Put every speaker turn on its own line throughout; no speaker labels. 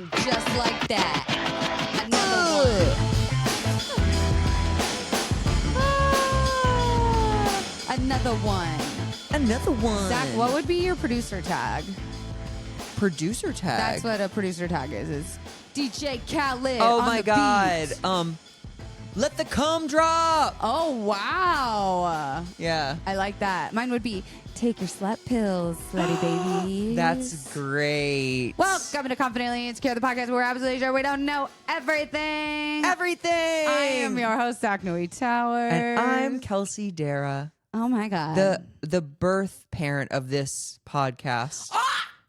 And just like that, another one. Another one.
Another one.
Zach, what would be your producer tag?
Producer tag?
That's what a producer tag is DJ Khaled.
Oh
on
my
the
God.
beat.
Let the cum drop.
Oh, wow.
Yeah.
I like that. Mine would be take your slut pills, slutty baby.
That's great.
Welcome to Confidently Insecure, the podcast where we're absolutely sure we don't know everything.
Everything.
I am your host, Zach Nui Towers.
And I'm Kelsey, darragh.
Oh my God.
The birth parent of this podcast.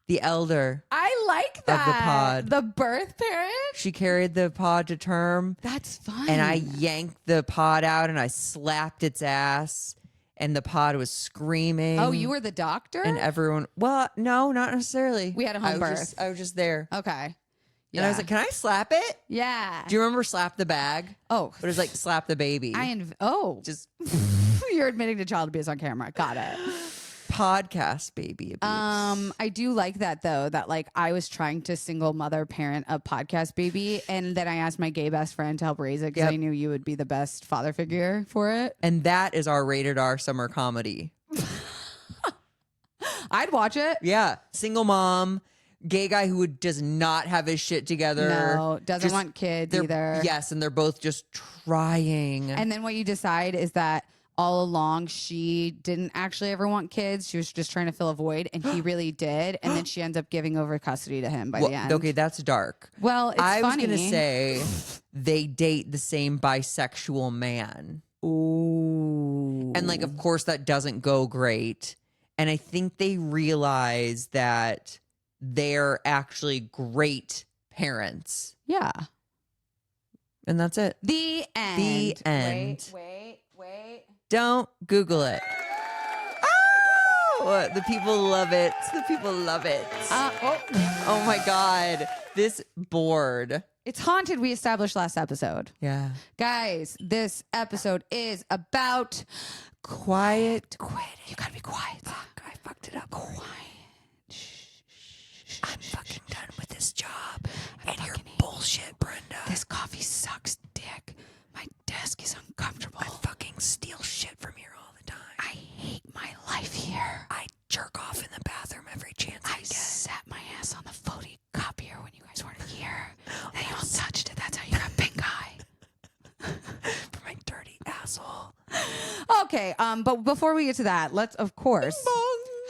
The elder.
I like that.
Of the pod.
The birth parent?
She carried the pod to term.
That's fun.
And I yanked the pod out and I slapped its ass. And the pod was screaming.
Oh, you were the doctor?
And everyone, well, no, not necessarily.
We had a home birth.
I was just there.
Okay. Yeah.
And I was like, can I slap it?
Yeah.
Do you remember slap the bag?
Oh.
But it was like slap the baby.
Just you're admitting to child abuse on camera. Got it.
Podcast baby abuse.
I do like that though, that like I was trying to single mother parent a podcast baby, and then I asked my gay best friend to help raise it because I knew you would be the best father figure for it.
And that is our rated R summer comedy.
I'd watch it.
Yeah. Single mom, gay guy who does not have his shit together.
No, doesn't want kids either.
Yes, and they're both just trying.
And then what you decide is that all along she didn't actually ever want kids. She was just trying to fill a void, and he really did. And then she ends up giving over custody to him by the end.
Okay, that's dark.
Well, it's
I was
funny.
going to say they date the same bisexual man.
Ooh.
And like, of course, that doesn't go great. And I think they realize that they're actually great parents.
Yeah.
And that's it.
The end.
The end.
Wait.
Don't Google it. Oh, the people love it. The people love it. Oh my God. This board.
It's haunted, we established last episode.
Yeah.
Guys, this episode is about
Quiet.
You gotta be quiet.
Fuck, I fucked it up.
Quiet.
I'm fucking done with this job. And your bullshit, Brenda.
This coffee sucks dick. My desk is uncomfortable.
I fucking steal shit from here all the time.
I hate my life here.
I jerk off in the bathroom every chance I
I
get.
sat my ass on the photocopier when you guys weren't here. Then you all touched it. That's how you got pink eye.
For my dirty asshole.
Okay, but before we get to that, let's, of course...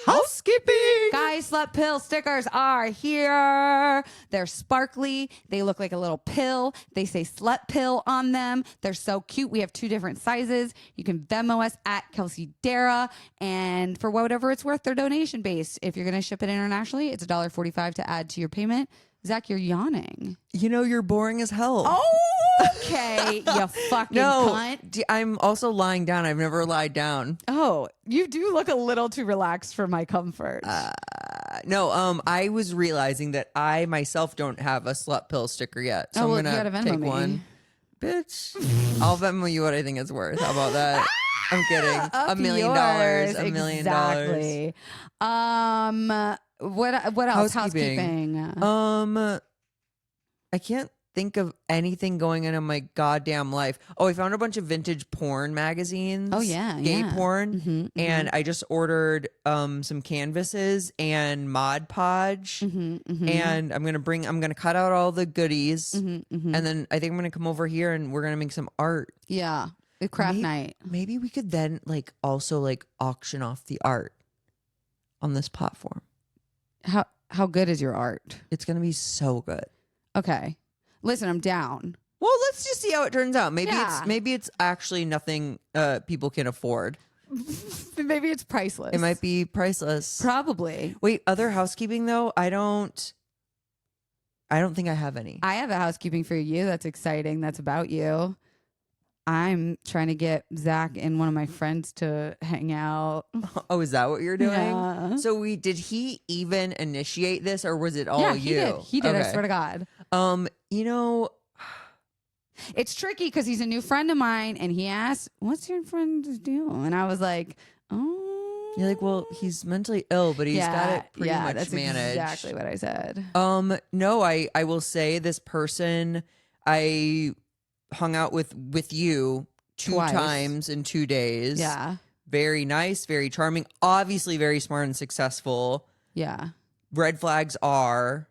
Housekeeping.
Guys, slut pill stickers are here. They're sparkly. They look like a little pill. They say slut pill on them. They're so cute. We have 2 different sizes. You can Venmo us at Kelsey darragh. And for whatever it's worth, they're donation based. If you're going to ship it internationally, it's $1.45 to add to your payment. Zach, you're yawning.
You know, you're boring as hell.
Oh, okay. You fucking cunt.
I'm also lying down. I've never lied down.
Oh, you do look a little too relaxed for my comfort.
No, I was realizing that I myself don't have a slut pill sticker yet. So
well,
I'm
you gotta
going
Venmo
to take
me.
one. Bitch. I'll Venmo you what I think it's worth. How about that? I'm kidding. $1 million. $1 million.
Exactly. What else? Housekeeping.
I can't think of anything going on in my goddamn life. Oh, I found a bunch of vintage porn magazines.
Oh, yeah,
Gay
yeah.
porn.
Mhm,
And I just ordered some canvases and Mod Podge. And I'm gonna cut out all the goodies. And then I think I'm gonna come over here and we're gonna make some art.
Yeah. The craft night.
Maybe we could then like also like auction off the art on this platform.
How good is your art?
It's gonna be so good.
Okay. Listen, I'm down.
Well, let's just see how it turns out. Maybe
Yeah.
it's actually nothing people can afford.
Maybe it's priceless.
It might be priceless.
Probably.
Wait, other housekeeping though? I don't think I have any.
I have a housekeeping for you that's exciting. That's about you. I'm trying to get Zach and one of my friends to hang out.
Oh, is that what you're doing?
Yeah.
So did he even initiate this or was it all you?
Yeah, he did. I
Okay.
swear to God.
You know,
It's tricky because he's a new friend of mine and he asked, what's your friend's deal? And I was like, oh,
You're like, well, he's mentally ill, but he's got it pretty much
that's
managed.
exactly what I said.
No, I will say this person I hung out with you
Twice.
2 times in 2 days.
Yeah.
Very nice, very charming, obviously very smart and successful.
Yeah.
Red flags are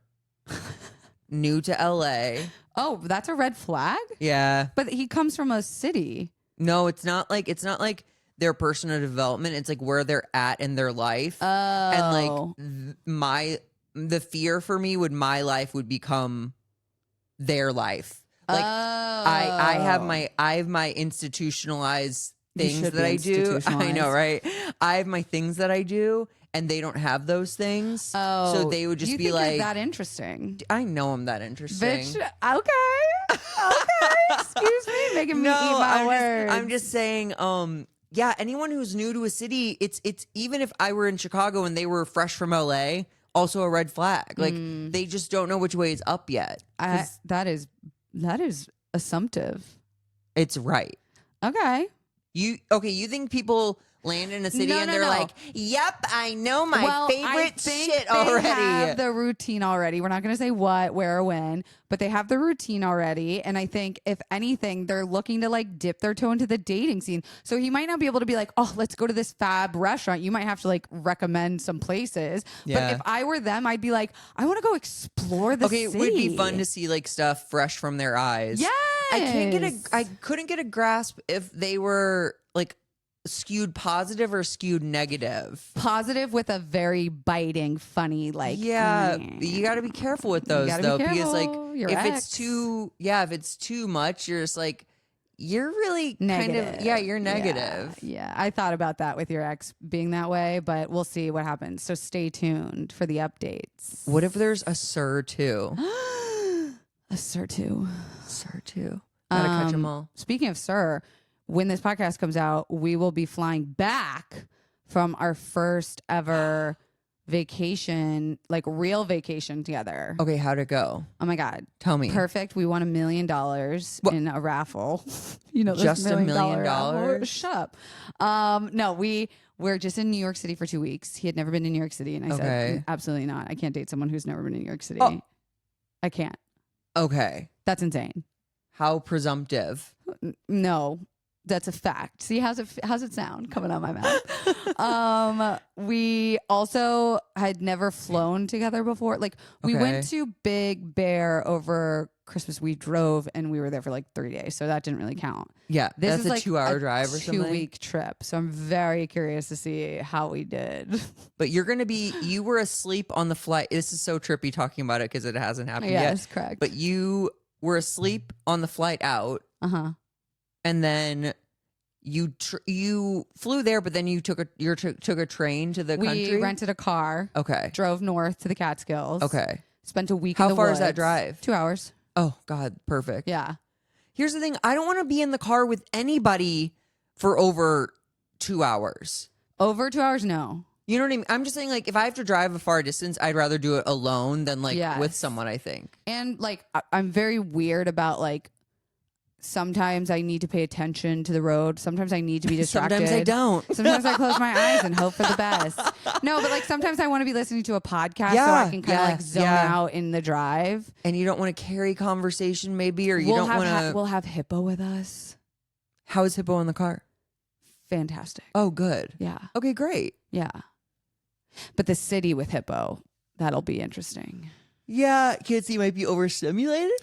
new to LA.
Oh, that's a red flag?
Yeah.
But he comes from a city.
No, it's not like their personal development. It's like where they're at in their life.
Oh.
And like the fear for me my life would become their life. Like I have my institutionalized things that I do. I know, right? I have my things that I do, and they don't have those things.
Oh,
so they would just be like,
that interesting.
I know I'm that interesting.
Bitch, okay. Excuse me, making me eat my words.
I'm just saying, yeah, anyone who's new to a city, it's even if I were in Chicago and they were fresh from LA, also a red flag. Like they just don't know which way is up yet.
That is assumptive.
It's right.
Okay.
You think people land in a city and they're
No.
like, yep, I know my favorite shit already.
They have the routine already. We're not going to say what, where, or when, but they have the routine already. And I think if anything, they're looking to like dip their toe into the dating scene. So he might not be able to be like, oh, let's go to this fab restaurant. You might have to like recommend some places.
Yeah.
But if I were them, I'd be like, I want to go explore the city.
It would be fun to see like stuff fresh from their eyes.
Yes.
I couldn't get a grasp if they were like skewed positive or skewed negative.
Positive with a very biting, funny, like
yeah. You got to be careful with those though, because like if it's too much, you're just like you're really
negative.
Kind of you're negative.
Yeah, I thought about that with your ex being that way, but we'll see what happens. So stay tuned for the updates.
What if there's a Sir too?
A Sir too.
Gotta catch them all.
Speaking of Sir, when this podcast comes out, we will be flying back from our first ever vacation, like real vacation together.
Okay, how'd it go?
Oh my God.
Tell me.
Perfect. We won $1 million in a raffle. You know,
just $1 million?
Raffle. Shut up. No, we're just in New York City for 2 weeks. He had never been to New York City. And I said, absolutely not. I can't date someone who's never been to New York City.
Oh.
I can't.
Okay.
That's insane.
How presumptive?
No. That's a fact. See, how's it sound coming out my mouth? We also had never flown together before. Like we went to Big Bear over Christmas. We drove and we were there for like 3 days, so that didn't really count.
Yeah,
this
that's
is
a
like
2-hour drive or something.
2-week trip. So I'm very curious to see how we did.
But you were asleep on the flight. This is so trippy talking about it because it hasn't happened yet.
Yes, correct.
But you were asleep on the flight out. And then you flew there, but then you took a train to the country.
We rented a car.
Okay.
Drove north to the Catskills.
Okay.
Spent a week
How
in the
far
woods.
is that drive?
2 hours.
Oh God, perfect.
Yeah.
Here's the thing. I don't want to be in the car with anybody for over 2 hours.
Over 2 hours? No.
You know what I mean? I'm just saying, like, if I have to drive a far distance, I'd rather do it alone than like with someone, I think.
And like, I'm very weird about like, sometimes I need to pay attention to the road. Sometimes I need to be distracted.
Sometimes I don't.
Sometimes I close my eyes and hope for the best. No, but like sometimes I want to be listening to a podcast so I can kind of like zone out in the drive.
And you don't want to carry conversation maybe, or you don't want to.
We'll have Hippo with us.
How is Hippo in the car?
Fantastic.
Oh, good.
Yeah.
Okay, great.
Yeah. But the city with Hippo, that'll be interesting.
Yeah, Kelsey might be overstimulated.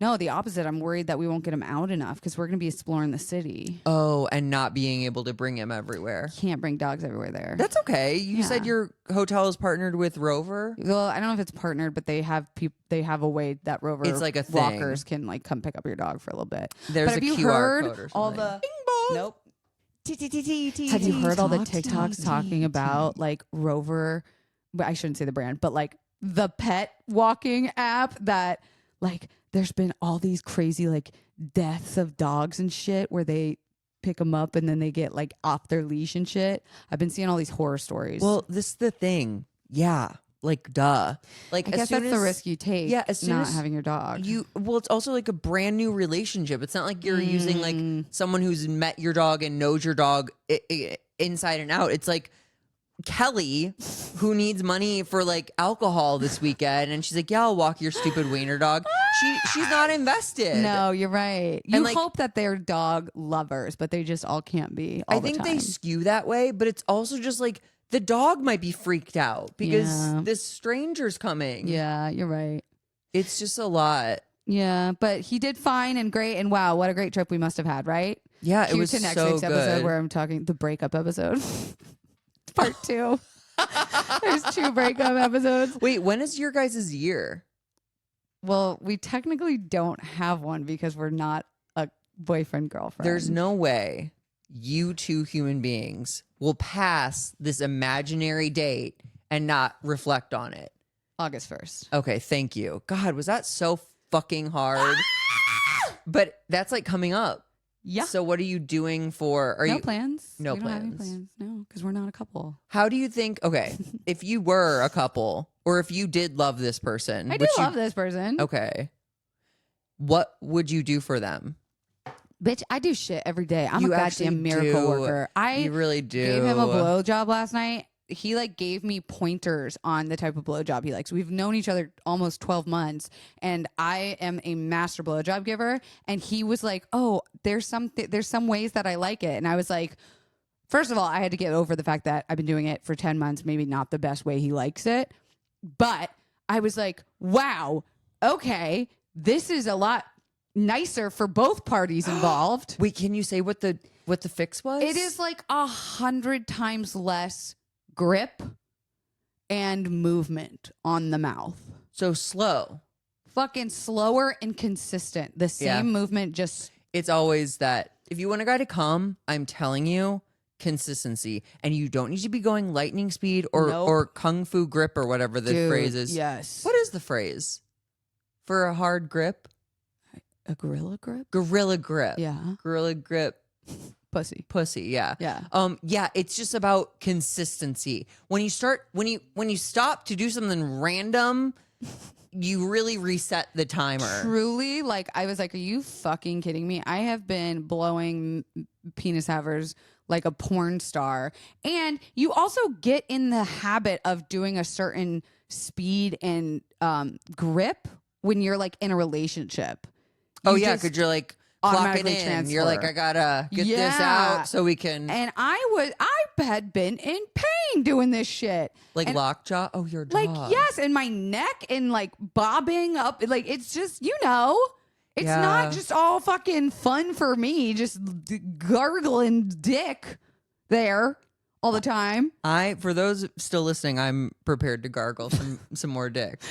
No, the opposite. I'm worried that we won't get him out enough because we're going to be exploring the city.
Oh, and not being able to bring him everywhere.
Can't bring dogs everywhere there.
That's okay. You said your hotel is partnered with Rover.
Well, I don't know if it's partnered, but they have a way that Rover
it's like a thing.
walkers can like come pick up your dog for a little bit.
There's
but
a
have
QR
you heard
code or something.
all the
Nope.
Have you heard all the TikToks talking about like Rover? But I shouldn't say the brand, but like the pet walking app that like there's been all these crazy like deaths of dogs and shit where they pick them up and then they get like off their leash and shit. I've been seeing all these horror stories.
Well, this is the thing. Yeah. Like, duh. Like,
I guess that's the risk you take.
Yeah, as soon
not
as
having your dog.
Well, it's also like a brand new relationship. It's not like you're using like someone who's met your dog and knows your dog inside and out. It's like Kelly, who needs money for like alcohol this weekend, and she's like, "Yeah, I'll walk your stupid wiener dog." She's not invested.
No, you're right. You
And, like,
hope that they're dog lovers, but they just all can't be. All
I think
the
they
time.
skew that way, but it's also just like the dog might be freaked out because
Yeah.
this stranger's coming.
Yeah, you're right.
It's just a lot.
Yeah, but he did fine and great, and wow, what a great trip we must have had, right?
Yeah,
Cue
it was
to next
so
week's
good.
episode where I'm talking the breakup episode, part 2. There's 2 breakup episodes.
Wait, when is your guys' year?
Well, we technically don't have one because we're not a boyfriend girlfriend.
There's no way you two human beings will pass this imaginary date and not reflect on it.
August 1st.
Okay, thank you. God, was that so fucking hard? But that's like coming up.
Yeah.
So what are you doing for? Are
no
you
plans.
No
we don't have any
plans.
plans. No, because we're not a couple.
How do you think? Okay, if you were a couple, or if you did love this person,
I do love this person.
Okay, what would you do for them?
Bitch, I do shit every day. I'm
You
a
actually
goddamn miracle
do.
worker. I
You really do.
gave him a blowjob last night. He like gave me pointers on the type of blowjob he likes. We've known each other almost 12 months, and I am a master blowjob giver. And he was like, "Oh, there's some ways that I like it." And I was like, first of all, I had to get over the fact that I've been doing it for 10 months, maybe not the best way he likes it. But I was like, wow, okay, this is a lot nicer for both parties involved.
Wait, can you say what the fix was?
It is like 100 times less grip and movement on the mouth.
so slow.
Fucking slower and consistent. The same movement, just
It's always that. If you want a guy to come, I'm telling you, consistency, and you don't need to be going lightning speed or
Nope.
or kung fu grip or whatever the
dude,
phrase is.
Yes.
What is the phrase for a hard grip?
A gorilla grip?
Gorilla grip.
Yeah.
Gorilla grip.
Pussy.
Pussy. Yeah.
Yeah.
Yeah. It's just about consistency. When you stop to do something random, you really reset the timer.
Truly, like, I was like, are you fucking kidding me? I have been blowing penis havers like a porn star. And you also get in the habit of doing a certain speed and grip when you're like in a relationship.
Oh
You
yeah,
just
because you're like clocking
automatically
in. You're like,
transfer.
I gotta get this
Yeah.
out so we can
And I had been in pain doing this shit.
like
and,
lockjaw. Oh, your dog.
like, yes, and my neck and like bobbing up. Like, it's just, it's
Yeah.
not just all fucking fun for me, just gargling dick there all the time.
For those still listening, I'm prepared to gargle some more dick.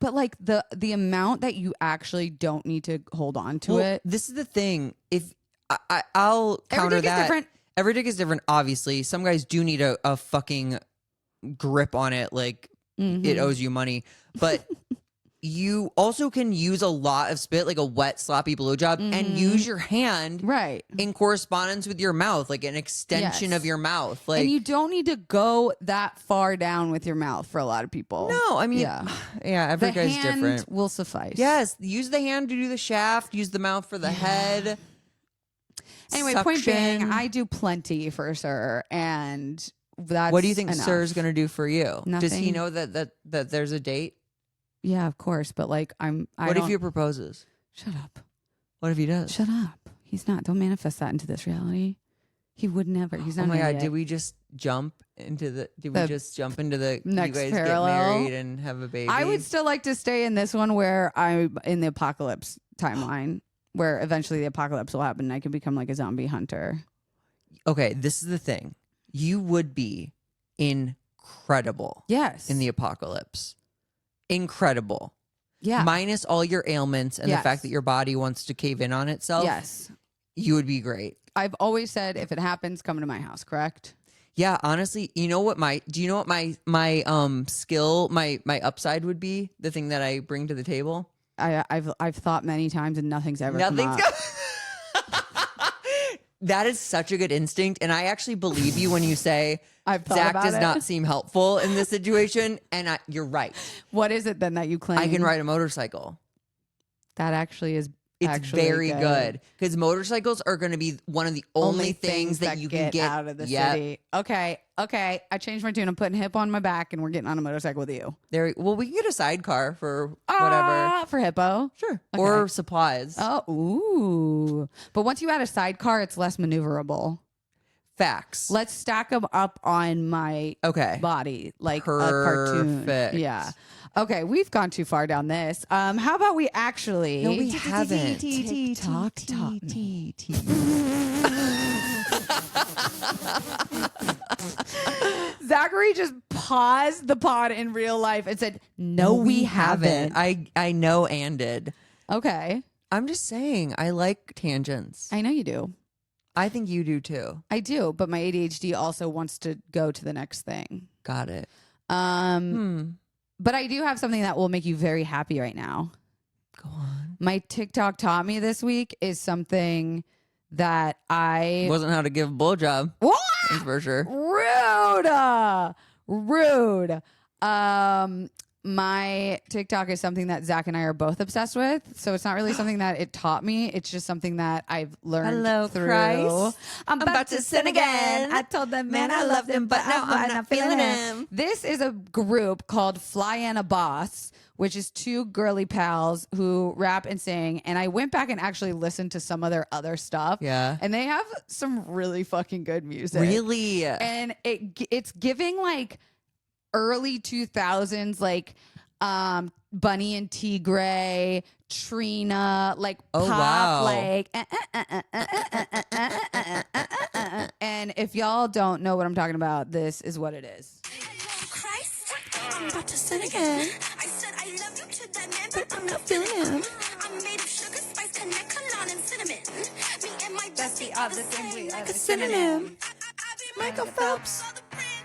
But like the amount that you actually don't need to hold on to it.
This is the thing. If I'll counter
Every dick is
that.
different.
Every dick is different. Obviously, some guys do need a fucking grip on it, like it owes you money. But you also can use a lot of spit, like a wet, sloppy blowjob, and use your hand
Right.
in correspondence with your mouth, like an extension
Yes.
of your mouth. Like,
And you don't need to go that far down with your mouth for a lot of people.
no, I mean,
Yeah.
yeah, every
The
guy's
hand
different.
will suffice.
Yes, use the hand to do the shaft, use the mouth for the head.
Anyway, point being,
Suction.
I do plenty for Sir, and that's
What do you think
enough.
Sir's going to do for you? Does he
Nothing.
know that there's a date?
Yeah, of course, but like I
What if
don't-
he proposes?
Shut up.
What if he does?
Shut up. He's not. Don't manifest that into this reality. He would never. He's not.
Oh my
an
god!
idiot.
Did we just jump into the? Did we
The
just jump into the?
next
you guys
parallel?
get married and have a baby.
I would still like to stay in this one where I'm in the apocalypse timeline, where eventually the apocalypse will happen and I can become like a zombie hunter.
Okay, this is the thing. You would be incredible
Yes.
in the apocalypse. Incredible.
yeah.
Minus all your ailments and the
Yes.
fact that your body wants to cave in on itself.
yes.
You would be great.
I've always said if it happens, come to my house. Correct.
Yeah, honestly, do you know what my skill, my upside would be? The thing that I bring to the table?
I've thought many times and nothing's ever come
Nothing's
up.
That is such a good instinct, and I actually believe you when you say
I've thought
Zach
about
does
it.
not seem helpful in this situation, and you're right.
What is it then that you claim?
I can ride a motorcycle.
That actually is
It's
actually
very good because motorcycles are going to be one of the only things that you can get
out of the city. Okay. I changed my tune. I'm putting Hippo on my back, and we're getting on a motorcycle with you.
Well, we can get a sidecar for whatever.
For Hippo,
Sure.
Okay.
Or supplies.
Oh, ooh. But once you add a sidecar, it's less maneuverable.
Facts.
Let's stack them up on my body like a cartoon. Yeah. Okay, we've gone too far down this. How about we actually?
No, we haven't.
TikTok taught me. Zachary just paused the pod in real life and said, "No, we haven't."
I know and did.
Okay.
I'm just saying, I like tangents.
I know you do.
I think you do too.
I do, but my ADHD also wants to go to the next thing.
Got it.
But I do have something that will make you very happy right now.
Go on.
My TikTok taught me this week is something that I
wasn't how to give a blowjob.
What?
That's for sure.
Rude. My TikTok is something that Zach and I are both obsessed with. So it's not really something that it taught me. It's just something that I've learned through.
Christ.
I'm about to sin again. I told the man I loved him, but now I'm not feeling him. This is a group called Fly and a Boss, which is two girly pals who rap and sing. And I went back and actually listened to some of their other stuff.
Yeah.
And they have some really fucking good music.
Really?
And it's giving like early 2000s, like Bunny and Tigray, Trina, like pop,
wow.
like and if y'all don't know what I'm talking about, this is what it is.
Christ, I'm about to sin again. I said I love you to that man, but I'm not feeling him. I'm made of sugar, spice, connect, cologne, and cinnamon. Me and my bestie are the same, we like a synonym. Michael Phelps,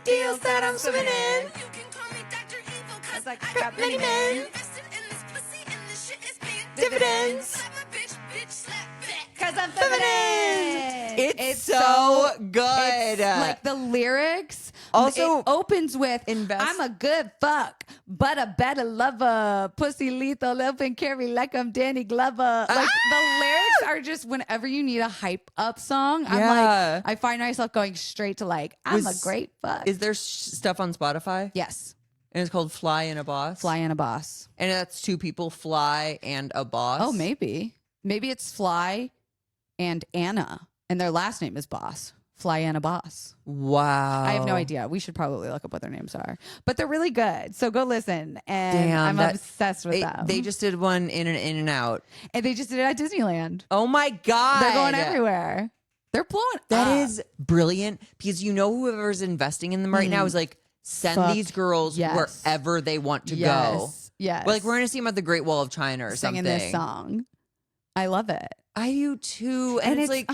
deals that I'm swimming in. You can call me Dr. Evil, cause I got many men. Invested in this pussy, and this shit is paying dividends. I'm a bitch, slap back.
Cause I'm feminine.
It's so good.
It's like the lyrics.
Also,
it opens with I'm a good fuck, but a better lover. Pussy lethal, open carry like I'm Danny Glover. Like the lyrics are just whenever you need a hype up song. I'm like, I find myself going straight to like, I'm a great fuck.
Is there stuff on Spotify?
Yes.
And it's called Fly and a Boss?
Fly and a Boss.
And that's two people, Fly and a Boss?
Oh, maybe. Maybe it's Fly and Anna, and their last name is Boss. Fly and a Boss.
Wow.
I have no idea. We should probably look up what their names are. But they're really good. So go listen. And I'm obsessed with them.
They just did one in and out.
And they just did it at Disneyland.
Oh my God.
They're going everywhere. They're blowing up.
That is brilliant because you know whoever's investing in them right now is like, send these girls wherever they want to go.
Yes.
Like we're going to see them at the Great Wall of China or
singing
something.
This song. I love it.
I do too. And it's like...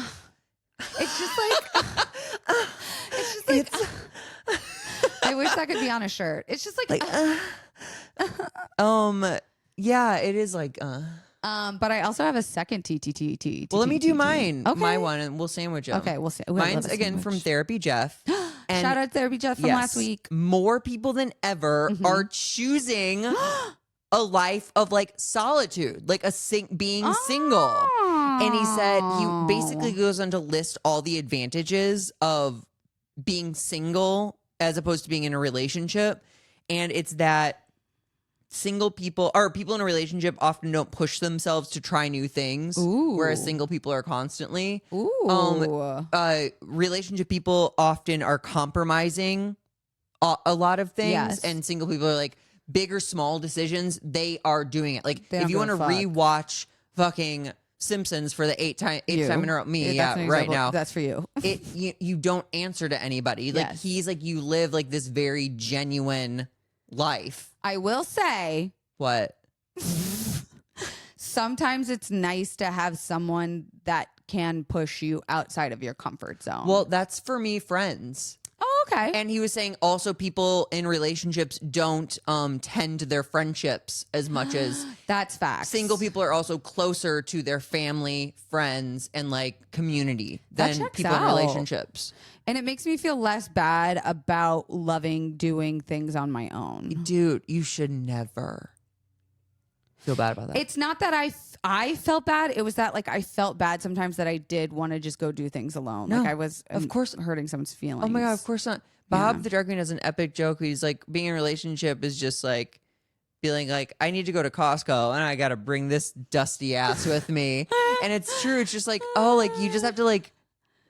It's just like... I wish that could be on a shirt. It's just like...
yeah, it is like...
But I also have a second TTT.
Well, let me do mine.
Okay.
My one, and we'll sandwich them.
Okay, we'll see.
Mine's again from Therapy Jeff. And
shout out Therapy Jeff from last week.
More people than ever are choosing a life of like solitude, like being single. And he said he basically goes on to list all the advantages of being single as opposed to being in a relationship. And it's that single people or people in a relationship often don't push themselves to try new things, whereas single people are constantly. Relationship people often are compromising a lot of things, and single people are like big or small decisions. They are doing it. Like if you want to rewatch fucking Simpsons for the eighth time in a row, right now,
that's for you.
You don't answer to anybody. Like he's like you live like this very genuine life.
I will say
what?
Sometimes it's nice to have someone that can push you outside of your comfort zone.
Well, that's for me, friends.
Oh, okay.
And he was saying also people in relationships don't tend to their friendships as much as
that's facts.
Single people are also closer to their family, friends, and like community than people in relationships.
And it makes me feel less bad about loving doing things on my own.
Dude, you should never. feel bad about that.
It's not that I felt bad. It was that like I felt bad sometimes that I did want to just go do things alone.
No,
like I was,
of course,
hurting someone's feelings.
Oh my God, of course not. Bob the Drag Queen has an epic joke. He's like, being in a relationship is just like feeling like I need to go to Costco and I got to bring this dusty ass with me. And it's true. It's just like, oh, like you just have to like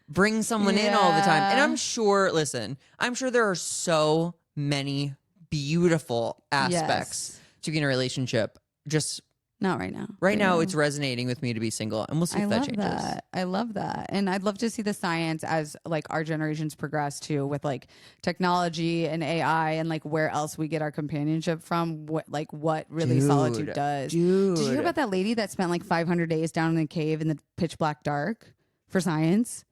bring someone in all the time. And I'm sure, listen, I'm sure there are so many beautiful aspects to being in a relationship. Just
not right now.
Right now, it's resonating with me to be single, and we'll see if that changes.
I love that, and I'd love to see the science as like our generations progress too, with like technology and AI, and like where else we get our companionship from. What really solitude does.
Dude,
did you hear about that lady that spent like 500 days down in a cave in the pitch black dark for science?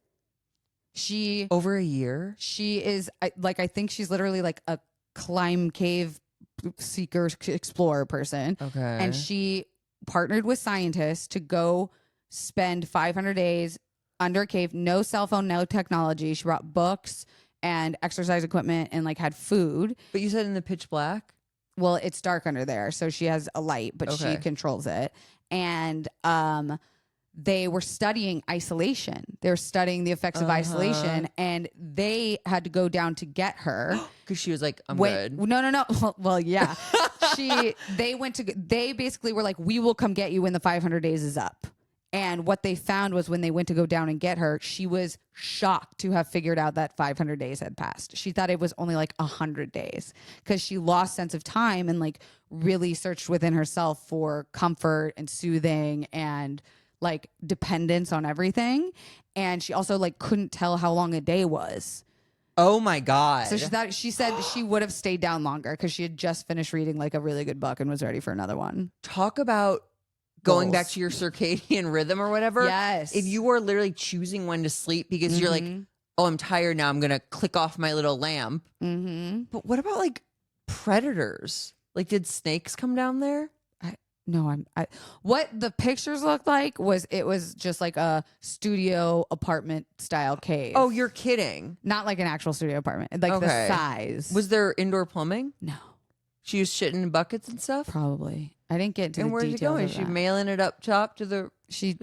She
over a year.
She is I think she's literally like a climb cave seeker explorer person.
Okay,
and she partnered with scientists to go spend 500 days under a cave, no cell phone, no technology. She brought books and exercise equipment and like had food.
But you said in the pitch black?
Well, it's dark under there, so she has a light, but she controls it. And they were studying isolation. They were studying the effects of isolation, and they had to go down to get her
because she was like, "I'm good."
No. Well, yeah. They basically were like, "We will come get you when the 500 days is up." And what they found was when they went to go down and get her, she was shocked to have figured out that 500 days had passed. She thought it was only like 100 days because she lost sense of time and like really searched within herself for comfort and soothing and like dependence on everything. And she also like couldn't tell how long a day was.
Oh my God.
So she said she would have stayed down longer because she had just finished reading like a really good book and was ready for another one.
Talk about going back to your circadian rhythm or whatever.
Yes.
If you are literally choosing when to sleep because you're like, oh, I'm tired now, I'm going to click off my little lamp. But what about like predators? Like, did snakes come down there?
What the pictures looked like was just like a studio apartment style cave.
Oh, you're kidding.
Not like an actual studio apartment. Like the size.
Was there indoor plumbing?
No.
She was shitting in buckets and stuff?
Probably. I didn't get into the details.
And where's it going? Is she mailing it up top to the
She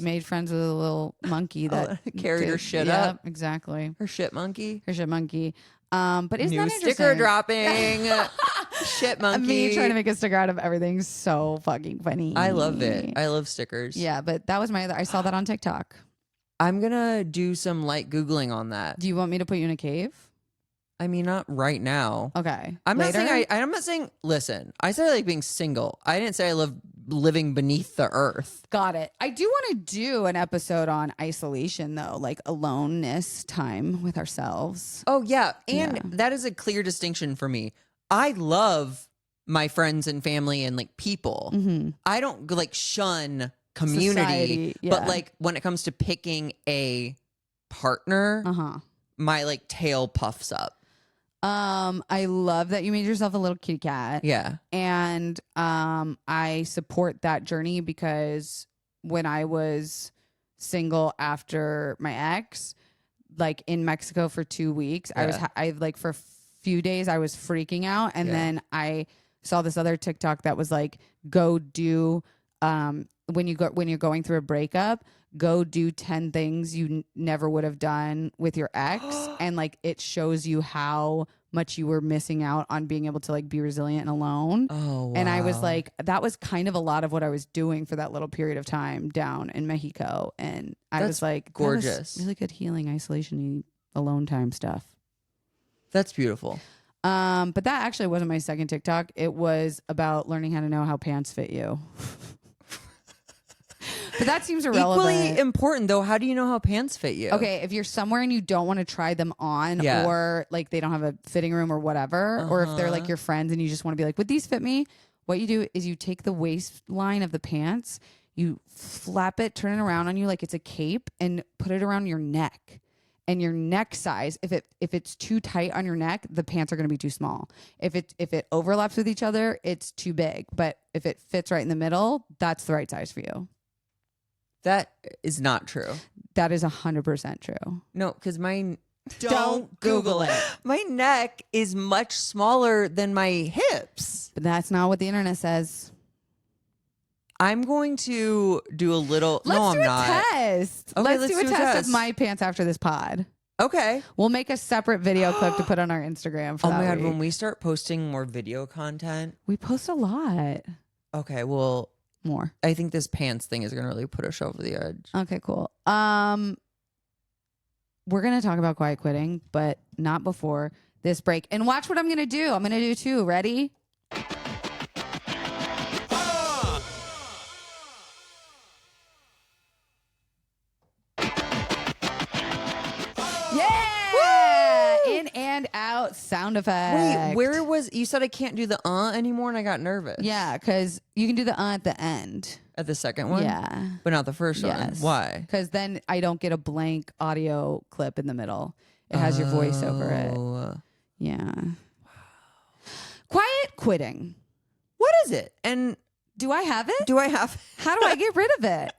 made friends with a little monkey that
carried her shit up.
Exactly.
Her shit monkey.
But isn't that
New
interesting?
sticker dropping. Shit monkey.
Me trying to make a sticker out of everything so fucking funny.
I love it. I love stickers.
Yeah, but that was I saw that on TikTok.
I'm gonna do some light Googling on that.
Do you want me to put you in a cave?
I mean, not right now.
Okay.
I'm not saying. Listen, I said I like being single. I didn't say I love living beneath the earth.
Got it. I do want to do an episode on isolation, though, like aloneness time with ourselves.
Oh yeah, and that is a clear distinction for me. I love my friends and family and like people. I don't like shun community,
society,
but like when it comes to picking a partner, my like tail puffs up.
I love that you made yourself a little kitty cat.
Yeah.
And I support that journey because when I was single after my ex, like in Mexico for 2 weeks, I like for a few days I was freaking out, and then I saw this other TikTok that was like, go do when you're going through a breakup, go do 10 things you never would have done with your ex. And like, it shows you how much you were missing out on being able to like be resilient and alone.
Oh, wow.
And I was like, that was kind of a lot of what I was doing for that little period of time down in Mexico. And I was like,
gorgeous.
Really good healing, isolation, alone time stuff.
That's beautiful.
But that actually wasn't my second TikTok. It was about learning how to know how pants fit you. But that seems irrelevant.
Equally important, though. How do you know how pants fit you?
Okay, if you're somewhere and you don't want to try them on, or like they don't have a fitting room or whatever, or if they're like your friends and you just want to be like, would these fit me? What you do is you take the waistline of the pants, you flap it, turn it around on you like it's a cape, and put it around your neck. And your neck size, if it's too tight on your neck, the pants are going to be too small. If it overlaps with each other, it's too big. But if it fits right in the middle, that's the right size for you.
That is not true.
That is 100% true.
No, because mine...
Don't Google it.
My neck is much smaller than my hips.
But that's not what the internet says.
I'm going to do a little.
Let's
no,
do
I'm
a
not.
test.
Okay,
let's do a test of my pants after this pod.
Okay.
We'll make a separate video clip to put on our Instagram for
Oh
that
my God.
week.
When we start posting more video content.
We post a lot.
Okay. Well,
More.
I think this pants thing is going to really put us over the edge.
Okay, cool. We're going to talk about quiet quitting, but not before this break. And watch what I'm going to do. I'm going to do two. Ready? Yeah! In and out sound effect.
Wait, where was you said I can't do the anymore, and I got nervous.
Yeah, because you can do the at the end.
At the second one?
Yeah.
But not the first one.
Yes.
Why?
Because then I don't get a blank audio clip in the middle. It has your voice over it. Yeah. Quiet quitting.
What is it? And
Do I have it?
do I have
How do I get rid of it?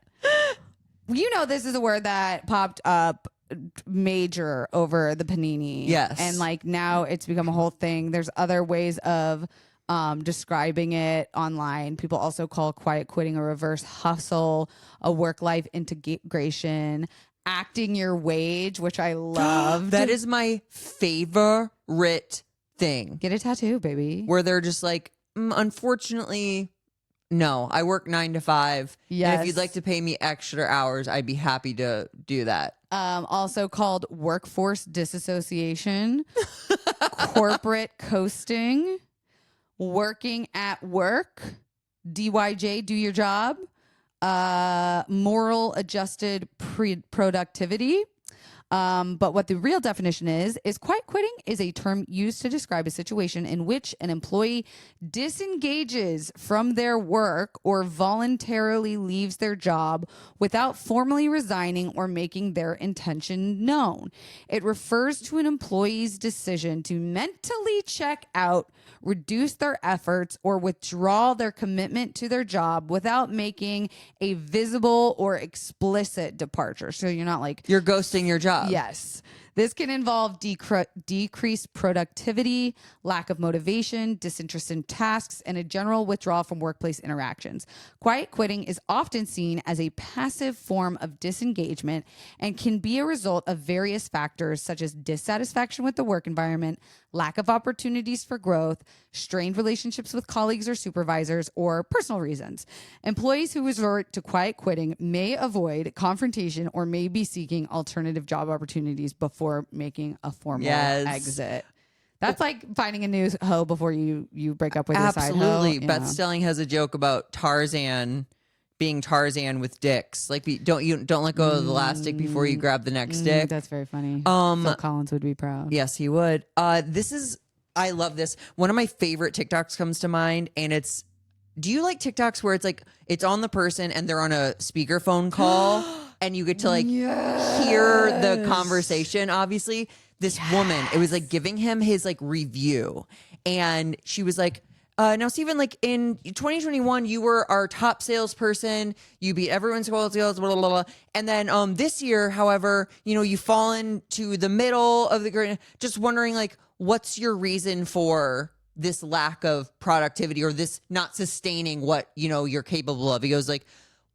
You know, this is a word that popped up major over the panini.
Yes.
And like now it's become a whole thing. There's other ways of describing it online. People also call quiet quitting a reverse hustle, a work-life integration, acting your wage, which I love.
That is my favorite thing.
Get a tattoo, baby.
Where they're just like, unfortunately, no, I work 9 to 5. And
Yes.
if you'd like to pay me extra hours, I'd be happy to do that.
Also called workforce disassociation, corporate coasting, working at work, DYJ, do your job, moral adjusted productivity. But what the real definition is quiet quitting is a term used to describe a situation in which an employee disengages from their work or voluntarily leaves their job without formally resigning or making their intention known. It refers to an employee's decision to mentally check out, reduce their efforts, or withdraw their commitment to their job without making a visible or explicit departure. So you're not like,
You're ghosting your job.
yes. This can involve decreased productivity, lack of motivation, disinterest in tasks, and a general withdrawal from workplace interactions. Quiet quitting is often seen as a passive form of disengagement and can be a result of various factors such as dissatisfaction with the work environment, lack of opportunities for growth, strained relationships with colleagues or supervisors, or personal reasons. Employees who resort to quiet quitting may avoid confrontation or may be seeking alternative job opportunities before making a formal exit. That's like finding a new hoe before you break up with your side hoe.
Absolutely.
you
Beth
know.
Stelling has a joke about Tarzan being Tarzan with dicks. Like, don't let go of the last dick before you grab the next dick.
That's very funny. Phil Collins would be proud.
Yes, he would. I love this. One of my favorite TikToks comes to mind, and it's, do you like TikToks where it's like, it's on the person and they're on a speakerphone call and you get to like hear the conversation? Obviously, this woman, it was like giving him his like review. And she was like, now, Steven, like in 2021, you were our top salesperson. You beat everyone's sales, blah, blah, blah. And then this year, however, you fall into the middle of the grid. Just wondering, like, what's your reason for this lack of productivity or this not sustaining what, you're capable of? He goes like,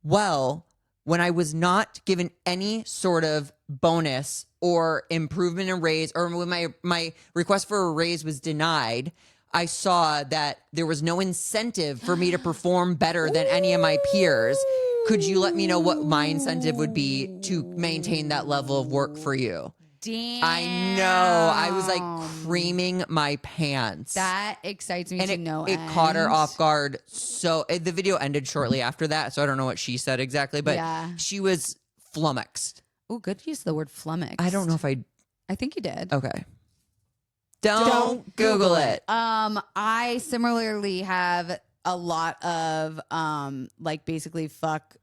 well, when I was not given any sort of bonus or improvement in raise, or when my request for a raise was denied, I saw that there was no incentive for me to perform better than any of my peers. Could you let me know what my incentive would be to maintain that level of work for you?
Damn.
I know. I was like creaming my pants.
That excites me
and
to no
it
end.
caught her off guard. So the video ended shortly after that. So I don't know what she said exactly, but she was flummoxed.
Oh, good use of the word flummoxed.
I don't know if
I think you did.
Okay. Don't Google it.
I similarly have a lot of like basically fuck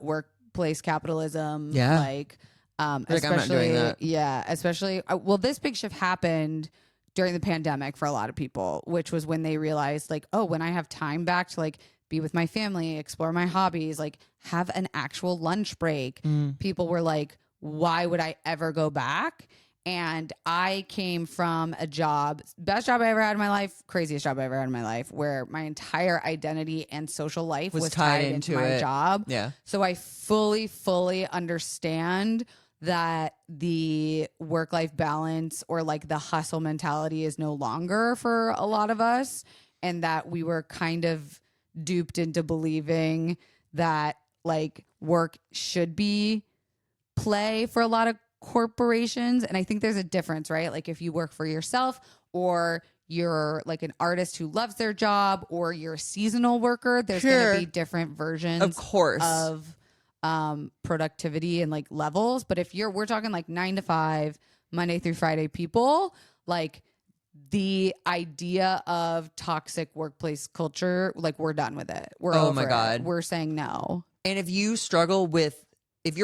workplace capitalism.
Yeah.
Like
I'm
especially
not doing that.
Yeah, especially well, this big shift happened during the pandemic for a lot of people, which was when they realized like, oh, when I have time back to like be with my family, explore my hobbies, like have an actual lunch break. People were like, why would I ever go back? And I came from a job, best job I ever had in my life, craziest job I ever had in my life, where my entire identity and social life was tied into my
it.
job.
Yeah.
So I fully understand that the work-life balance or like the hustle mentality is no longer for a lot of us, and that we were kind of duped into believing that like work should be play for a lot of corporations. And I think there's a difference, right? Like if you work for yourself, or you're like an artist who loves their job, or you're a seasonal worker, there's going to be different versions
Of course.
of productivity and like levels. But if we're talking like 9 to 5 Monday through Friday people, like the idea of toxic workplace culture, like we're done with it. We're
Oh
over
my God.
it. We're saying no.
And if you're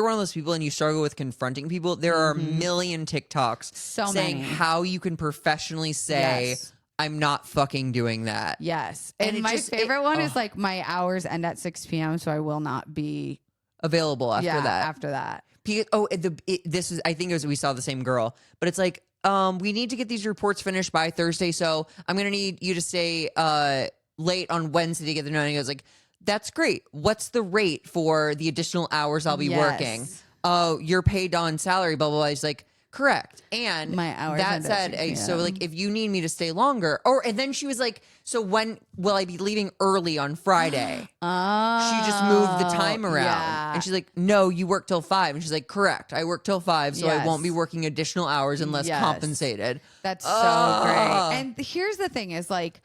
one of those people and you struggle with confronting people, there are a million TikToks saying
many.
how you can professionally say,
Yes.
I'm not fucking doing that.
Yes.
And
And
it
my
just-
favorite one is like, my hours end at 6 p.m. so I will not be
Available after that.
after that.
I think it was, we saw the same girl, but it's like, we need to get these reports finished by Thursday. So I'm going to need you to stay late on Wednesday to get them done. And he goes like, that's great. What's the rate for the additional hours I'll be working? Oh, you're paid on salary, blah, blah, blah. He's like, correct. And
My hours
that
end at
said,
6
so like, if you need me to stay longer, and then she was like, so when will I be leaving early on Friday?
Oh,
She just moved the time around.
yeah.
And she's like, no, you work till 5. And she's like, correct. I work till 5, so I
Yes.
won't be working additional hours unless
Yes.
compensated.
That's so great. And here's the thing is like,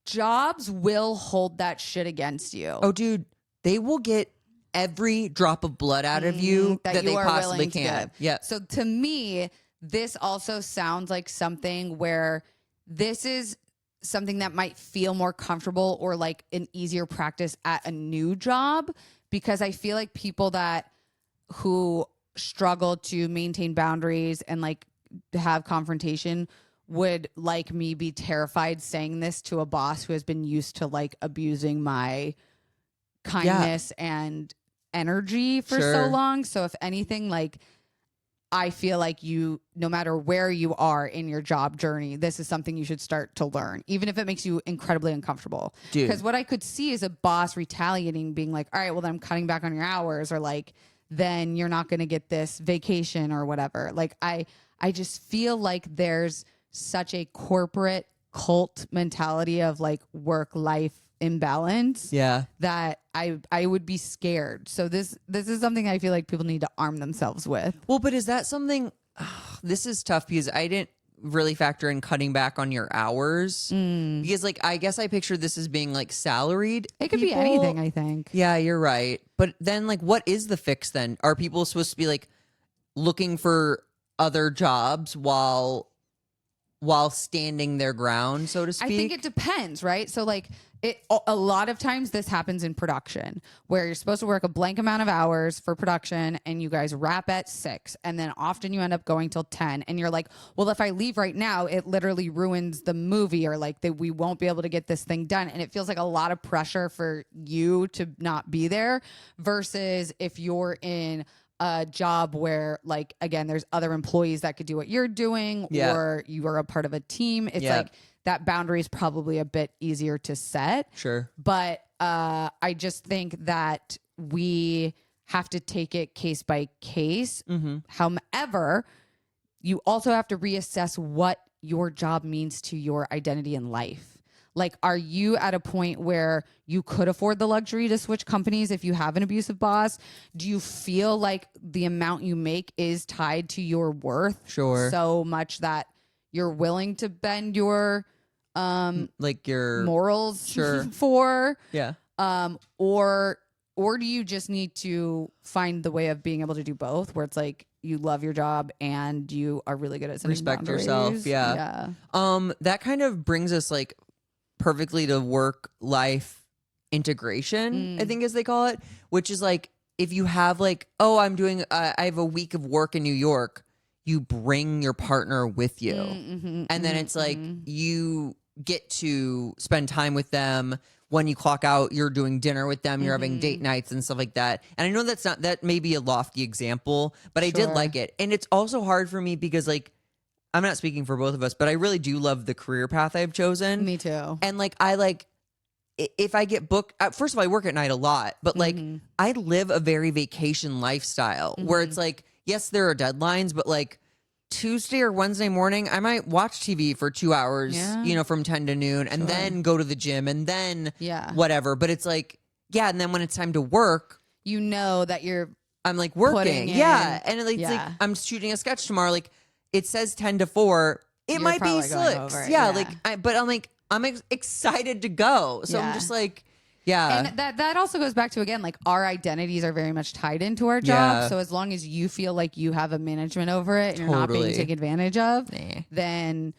jobs will hold that shit against you.
Oh, dude, they will get every drop of blood out of you that
you
they
are
possibly
willing to
can.
give.
Yeah.
So to me, this also sounds like something where this is something that might feel more comfortable or like an easier practice at a new job, because I feel like people who struggle to maintain boundaries and like have confrontation would, like me, be terrified saying this to a boss who has been used to like abusing my kindness and energy for so
Sure.
long. So if anything, like, I feel like no matter where you are in your job journey, this is something you should start to learn, even if it makes you incredibly uncomfortable.
Dude.
Because what I could see is a boss retaliating, being like, all right, well, then I'm cutting back on your hours, or like, then you're not going to get this vacation or whatever. Like, I just feel like there's such a corporate cult mentality of like work-life imbalance that I would be scared. So this is something I feel like people need to arm themselves with.
Well, but is that something? This is tough because I didn't really factor in cutting back on your hours because, like, I guess I pictured this as being like salaried.
It could be
people.
anything, I think.
Yeah, you're right. But then, like, what is the fix then? Are people supposed to be like looking for other jobs while standing their ground, so to speak?
I think it depends, right? So like a lot of times this happens in production where you're supposed to work a blank amount of hours for production and you guys wrap at 6, and then often you end up going till 10, and you're like, well, if I leave right now, it literally ruins the movie, or like that we won't be able to get this thing done. And it feels like a lot of pressure for you to not be there, versus if you're in a job where, like, again, there's other employees that could do what you're doing, or you are a part of a team. It's like that boundary is probably a bit easier to set.
Sure.
But I just think that we have to take it case by case. However, you also have to reassess what your job means to your identity in life. Like, are you at a point where you could afford the luxury to switch companies if you have an abusive boss? Do you feel like the amount you make is tied to your worth so much that you're willing to bend your
like your
morals for?
Yeah.
Or do you just need to find the way of being able to do both, where it's like you love your job and you are really good at setting
Respect
boundaries?
yourself. Yeah. That kind of brings us like perfectly to work-life integration, I think, as they call it, which is like, if you have like, oh, I'm doing, I have a week of work in New York, you bring your partner with you. And then it's like, you get to spend time with them when you clock out, you're doing dinner with them, you're having date nights and stuff like that. And I know that may be a lofty example, but I did
Sure.
like it. And it's also hard for me because like, I'm not speaking for both of us, but I really do love the career path I've chosen.
Me too.
And like, if I get booked, first of all, I work at night a lot, but like I live a very vacation lifestyle where it's like, yes, there are deadlines, but like Tuesday or Wednesday morning, I might watch TV for 2 hours, from 10 to noon and then go to the gym and then whatever. But it's like, and then when it's time to work,
You know that
I'm like working.
putting in-
And it's like, I'm shooting a sketch tomorrow. Like it says 10 to 4. It
You're
might be
probably going
6.
over it,
Yeah.
yeah.
Like, but I'm like, I'm excited to go. So I'm just like,
And that also goes back to, again, like our identities are very much tied into our job.
Yeah.
So as long as you feel like you have a management over it and you're not being
Totally.
taken advantage of,
Nah.
then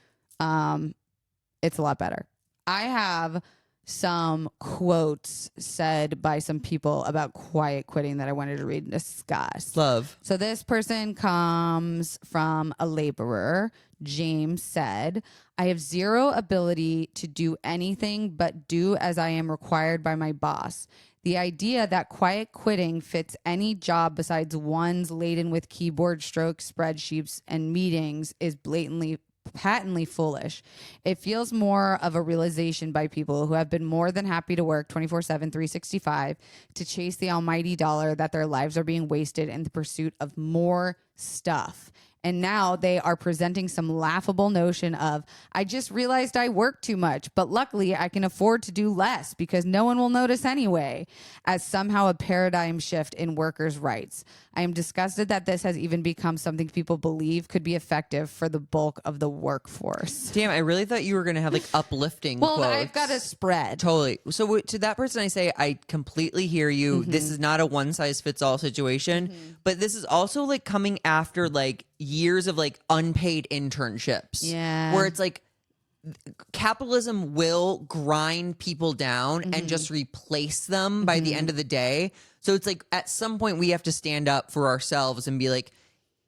it's a lot better. I have some quotes said by some people about quiet quitting that I wanted to read and discuss.
Love.
So this person comes from a laborer. James said, I have zero ability to do anything but do as I am required by my boss. The idea that quiet quitting fits any job besides ones laden with keyboard strokes, spreadsheets, and meetings is patently foolish. It feels more of a realization by people who have been more than happy to work 24/7, 365 to chase the almighty dollar that their lives are being wasted in the pursuit of more stuff. And now they are presenting some laughable notion of, I just realized I work too much, but luckily I can afford to do less because no one will notice anyway, as somehow a paradigm shift in workers' rights. I am disgusted that this has even become something people believe could be effective for the bulk of the workforce.
Damn, I really thought you were going to have like uplifting
Well,
quotes.
I've got a spread.
Totally. So to that person, I say, I completely hear you. This is not a one size fits all situation, but this is also like coming after like years of like unpaid internships.
Yeah.
Where it's like capitalism will grind people down and just replace them by the end of the day. So it's like at some point we have to stand up for ourselves and be like,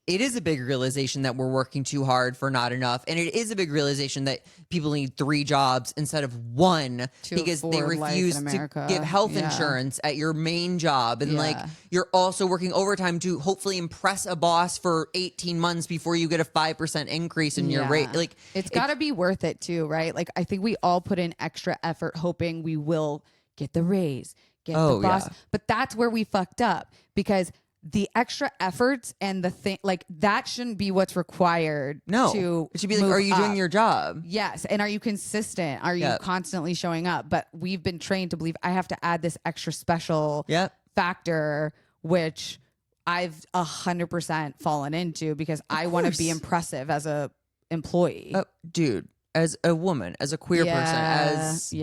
it is a big realization that we're working too hard for not enough. And it is a big realization that people need 3 jobs instead of 1
To
because they
afford life
refuse
in
to
America.
give health
Yeah.
insurance at your main job. And like
Yeah.
you're also working overtime to hopefully impress a boss for 18 months before you get a 5% increase in your rate. Like
it's got to be worth it too, right? Like I think we all put in extra effort hoping we will get the raise, get
Oh,
the boss.
yeah.
But that's where we fucked up because the extra efforts and the thing like that shouldn't be what's required.
no,
to
it should be like,
move
are you doing
up.
your job?
Yes. And are you consistent? Are you
Yep.
constantly showing up? But we've been trained to believe I have to add this extra special
Yep.
factor, which I've 100% fallen into because I want to be
course.
impressive as a employee.
Dude, as a woman, as a queer person, as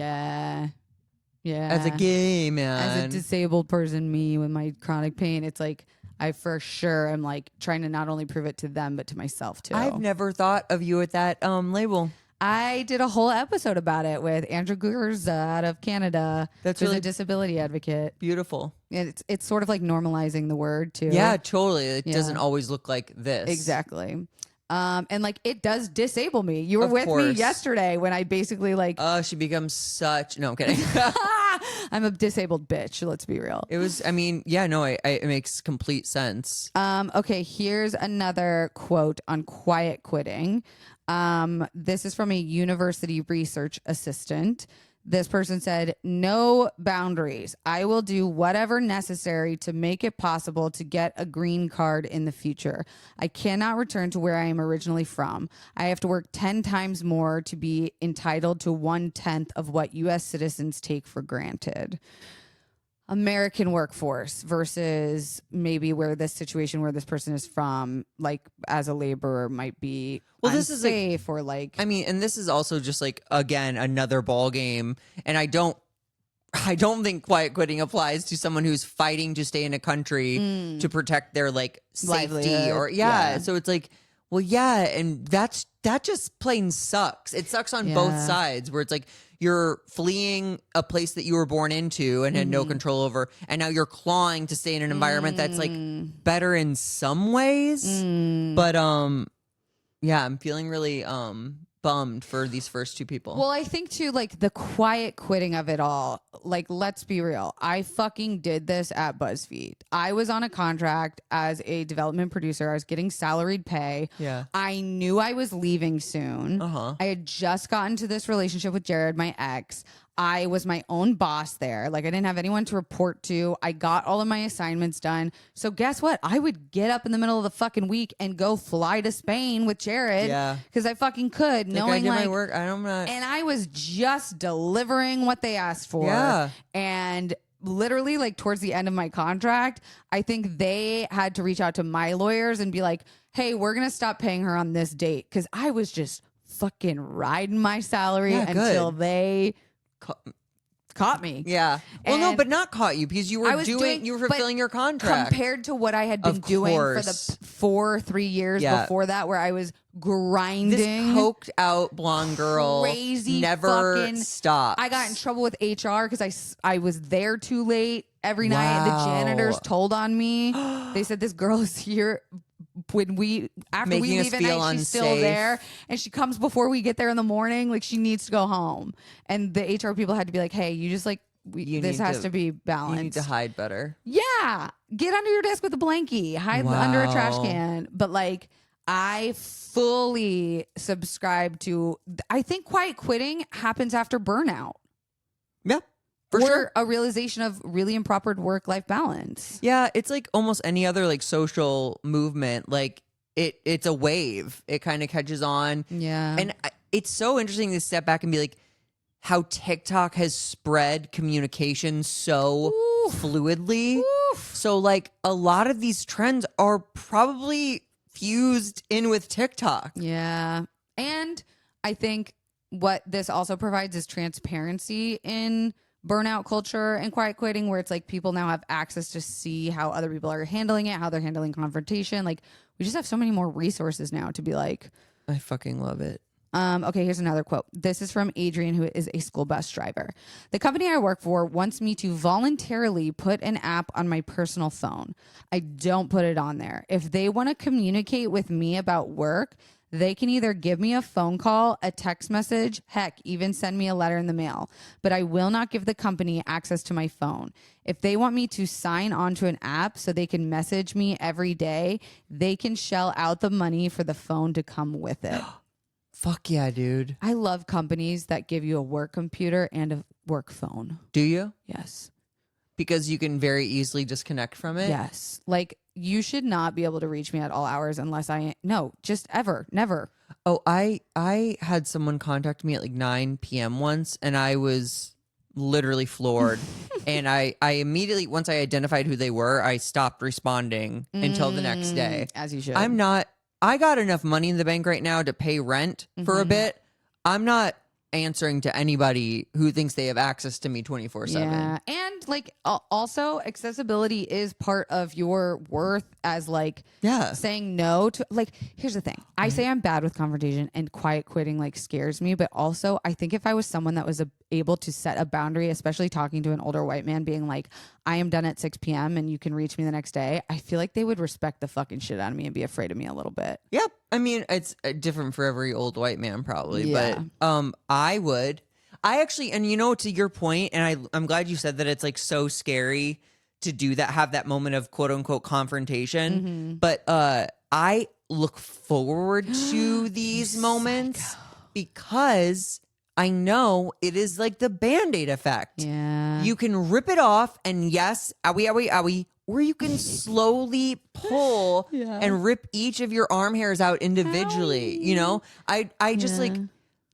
as
a gay
as a
man.
disabled person, me with my chronic pain, it's like I for sure am like trying to not only prove it to them but to myself too.
I've never thought of you with that label.
I did a whole episode about it with Andrew Gurza out of Canada.
That's
who's
really
a disability advocate.
Beautiful.
And it's sort of like normalizing the word too.
Yeah, totally. It
Yeah.
doesn't always look like this.
Exactly. And like it does disable me. You were
Of
with me
course.
yesterday when I basically like
Oh, she becomes such. No, I'm kidding.
I'm a disabled bitch. Let's be real.
It was. I mean, yeah, no, it makes complete sense.
Okay, here's another quote on quiet quitting. This is from a university research assistant. This person said, no boundaries. I will do whatever necessary to make it possible to get a green card in the future. I cannot return to where I am originally from. I have to work 10 times more to be entitled to 1/10 of what U.S. citizens take for granted. American workforce versus maybe where this situation where this person is from, like as a laborer, might be
Well, this is like-
unsafe or like
I mean, and this is also just like again another ball game, and I don't think quiet quitting applies to someone who's fighting to stay in a country to protect their like safety
Livelihood.
or
Yeah.
So it's like, well, yeah, and that just plain sucks. It sucks on both
Yeah.
sides where it's like you're fleeing a place that you were born into and had no control over, and now you're clawing to stay in an environment that's like better in some ways, but yeah, I'm feeling really bummed for these first two people.
Well, I think too, like the quiet quitting of it all. Like, let's be real. I fucking did this at BuzzFeed. I was on a contract as a development producer. I was getting salaried pay.
Yeah.
I knew I was leaving soon.
Uh-huh.
I had just gotten to this relationship with Jared, my ex. I was my own boss there. Like, I didn't have anyone to report to. I got all of my assignments done. So guess what? I would get up in the middle of the fucking week and go fly to Spain with Jared.
Yeah.
Because I fucking could.
Like,
knowing
I did
like
my work. I'm not.
and I was just delivering what they asked for.
Yeah.
And literally, like, towards the end of my contract, I think they had to reach out to my lawyers and be like, hey, we're going to stop paying her on this date. Because I was just fucking riding my salary until they caught me.
Yeah. Well, no,
And
but not caught you because you
I
were
was
you were
but
fulfilling your contract.
compared to what I had been
Of
doing for
course.
the 3 years
Yeah.
before that, where I was
This
grinding.
coked out blonde girl
Crazy
never
fucking
stopped.
I got in trouble with HR because I was there too late every night. The janitors
Wow.
told on me. They said this girl is here when after we
Making us
leave at
feel
night. She's still
unsafe.
there, and she comes before we get there in the morning. Like, she needs to go home, and the HR people had to be like, "Hey, you just like
You
this
need
has
to-
to be
You
balanced."
need to hide better.
Yeah, get under your desk with a blankie, hide under a trash
Wow.
can. But like, I fully subscribe to. I think quiet quitting happens after burnout.
Yeah, for
or
sure.
a realization of really improper work-life balance.
Yeah, it's like almost any other like social movement. Like it's a wave. It kind of catches on.
Yeah.
And it's so interesting to step back and be like, how TikTok has spread communication so fluidly. So like a lot of these trends are probably fused in with TikTok.
Yeah. And I think what this also provides is transparency in burnout culture and quiet quitting, where it's like people now have access to see how other people are handling it, how they're handling confrontation. Like, we just have so many more resources now to be like,
I fucking love it.
okay, here's another quote. This is from Adrian, who is a school bus driver. The company I work for wants me to voluntarily put an app on my personal phone. I don't put it on there. If they want to communicate with me about work, they can either give me a phone call, a text message, heck, even send me a letter in the mail. But I will not give the company access to my phone. If they want me to sign onto an app so they can message me every day, they can shell out the money for the phone to come with it.
Fuck yeah, dude.
I love companies that give you a work computer and a work phone.
Do you?
Yes.
Because you can very easily disconnect from it.
Yes. Like, you should not be able to reach me at all hours unless just ever, never.
Oh, I had someone contact me at like 9 p.m. once, and I was literally floored. And I immediately, once I identified who they were, I stopped responding until the next day.
As you should.
I got enough money in the bank right now to pay rent for a bit. I'm not answering to anybody who thinks they have access to me 24/7.
Yeah. And like also accessibility is part of your worth as like
Yeah.
saying no to, like, here's the thing. I say I'm bad with confrontation and quiet quitting like scares me, but also I think if I was someone that was able to set a boundary, especially talking to an older white man being like, I am done at 6 p.m. and you can reach me the next day, I feel like they would respect the fucking shit out of me and be afraid of me a little bit.
Yep. I mean, it's different for every old white man probably,
Yeah.
but I actually, and you know, to your point, and I'm glad you said that it's like so scary to do that, have that moment of quote unquote confrontation. But I look forward to these moments because I know it is like the Band-Aid effect.
Yeah.
You can rip it off and yes, owie, owie, owie, or you can slowly pull and rip each of your arm hairs out individually. You know, I just like,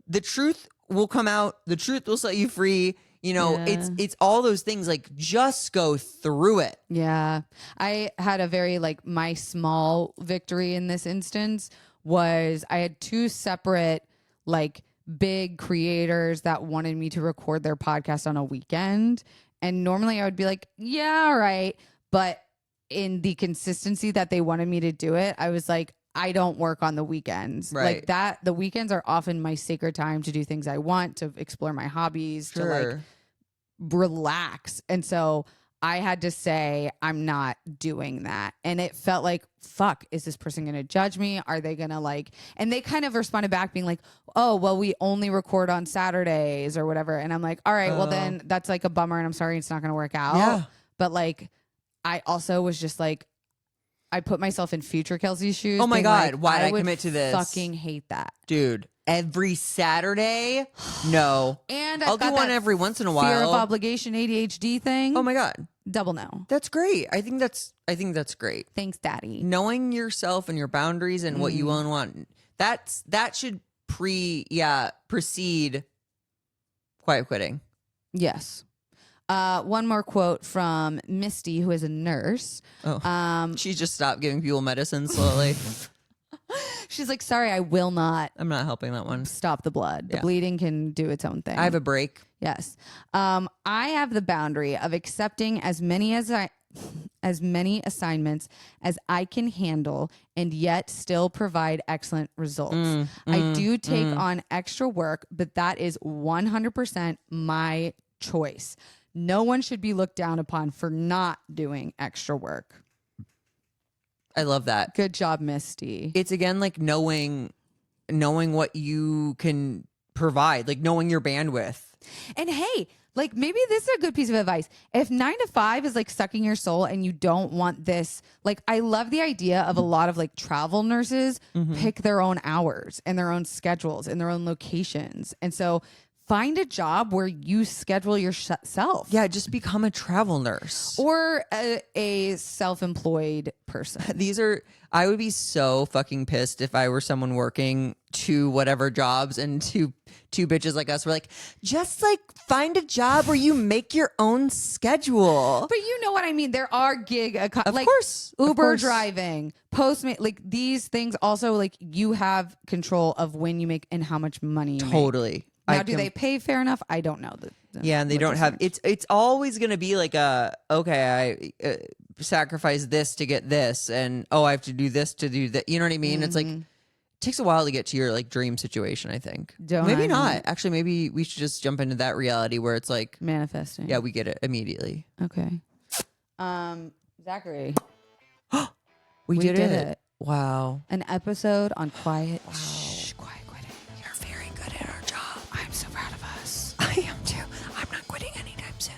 the truth will come out. The truth will set you free. You know, it's all those things, like, just go through it.
Yeah. I had a very like, my small victory in this instance was I had two separate like big creators that wanted me to record their podcast on a weekend. And normally I would be like, yeah, all right. But in the consistency that they wanted me to do it, I was like, I don't work on the weekends.
Right.
Like that, the weekends are often my sacred time to do things I want, to explore my hobbies, to like relax. And so I had to say, I'm not doing that. And it felt like, fuck, is this person going to judge me? Are they going to like, and they kind of responded back being like, oh, well, we only record on Saturdays or whatever. And I'm like, all right, well then that's like a bummer. And I'm sorry, it's not going to work out.
Yeah.
But like, I also was just like, I put myself in future Kelsey's shoes.
Oh my
being
God,
like,
why'd I
would
commit to this?
Fucking hate that.
Dude, every Saturday? No.
And
I'll
I've
do
got
one
that
every once in a
fear of
while.
obligation ADHD thing.
Oh my God.
Double no.
That's great. I think that's great.
Thanks, Daddy.
Knowing yourself and your boundaries and what you will and want. That should precede quiet quitting.
Yes. One more quote from Misty, who is a nurse.
Oh. She just stopped giving people medicine slowly.
She's like, sorry, I will not
I'm not helping that one.
stop the blood. The
Yeah.
bleeding can do its own thing.
I have a break.
Yes. I have the boundary of accepting as many assignments as I can handle and yet still provide excellent results. I do take on extra work, but that is 100% my choice. No one should be looked down upon for not doing extra work.
I love that.
Good job, Misty.
It's again like knowing what you can provide, like knowing your bandwidth.
And hey, like maybe this is a good piece of advice. If 9 to 5 is like sucking your soul and you don't want this, like I love the idea of a lot of like travel nurses pick their own hours and their own schedules and their own locations. And so find a job where you schedule yourself.
Yeah, just become a travel nurse.
Or a self-employed person.
I would be so fucking pissed if I were someone working 2 whatever jobs and two bitches like us were like, just like find a job where you make your own schedule.
But you know what I mean? There are
Of
like
course. Of
Uber
course.
driving, Postmate, like these things also like you have control of when you make and how much money you make.
Totally.
Now, do they pay fair enough? I don't know.
Yeah, and they don't have it's always going to be like I sacrifice this to get this, and I have to do this to do that. You know what I mean? It's like it takes a while to get to your like dream situation, I think. Maybe not. Actually, maybe we should just jump into that reality where it's like
manifesting.
Yeah, we get it immediately.
Okay. Zachary.
we did it. Wow.
An episode on quiet.
Wow.
Quiet quitting.
You're very good at our job.
I'm so proud of us.
I am too. I'm not quitting anytime soon.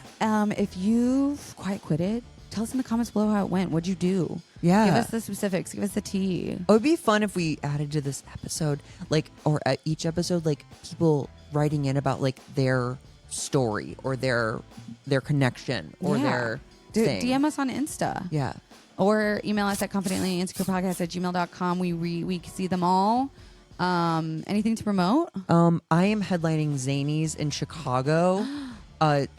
If you've quiet quitted, tell us in the comments below how it went. What'd you do?
Yeah.
Give us the specifics. Give us the tea.
It would be fun if we added to this episode, like, or at each episode, like people writing in about like their story or their connection or their thing.
DM us on Insta.
Yeah.
Or email us at confidentlyinsecurepodcast@gmail.com. We see them all. Anything to promote?
I am headlining Zanies in Chicago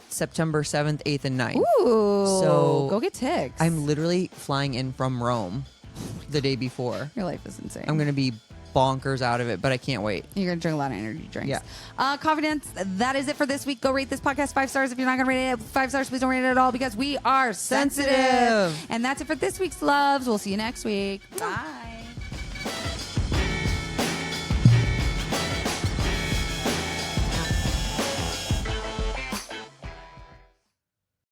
September 7th, 8th, and 9th.
Ooh.
So
go get tickets.
I'm literally flying in from Rome the day before.
Your life is insane.
I'm going to be bonkers out of it, but I can't wait.
You're going to drink a lot of energy drinks.
Yeah.
Confidence, that is it for this week. Go rate this podcast 5 stars. If you're not going to rate it 5 stars, please don't rate it at all because we are sensitive. And that's it for this week's loves. We'll see you next week. Bye.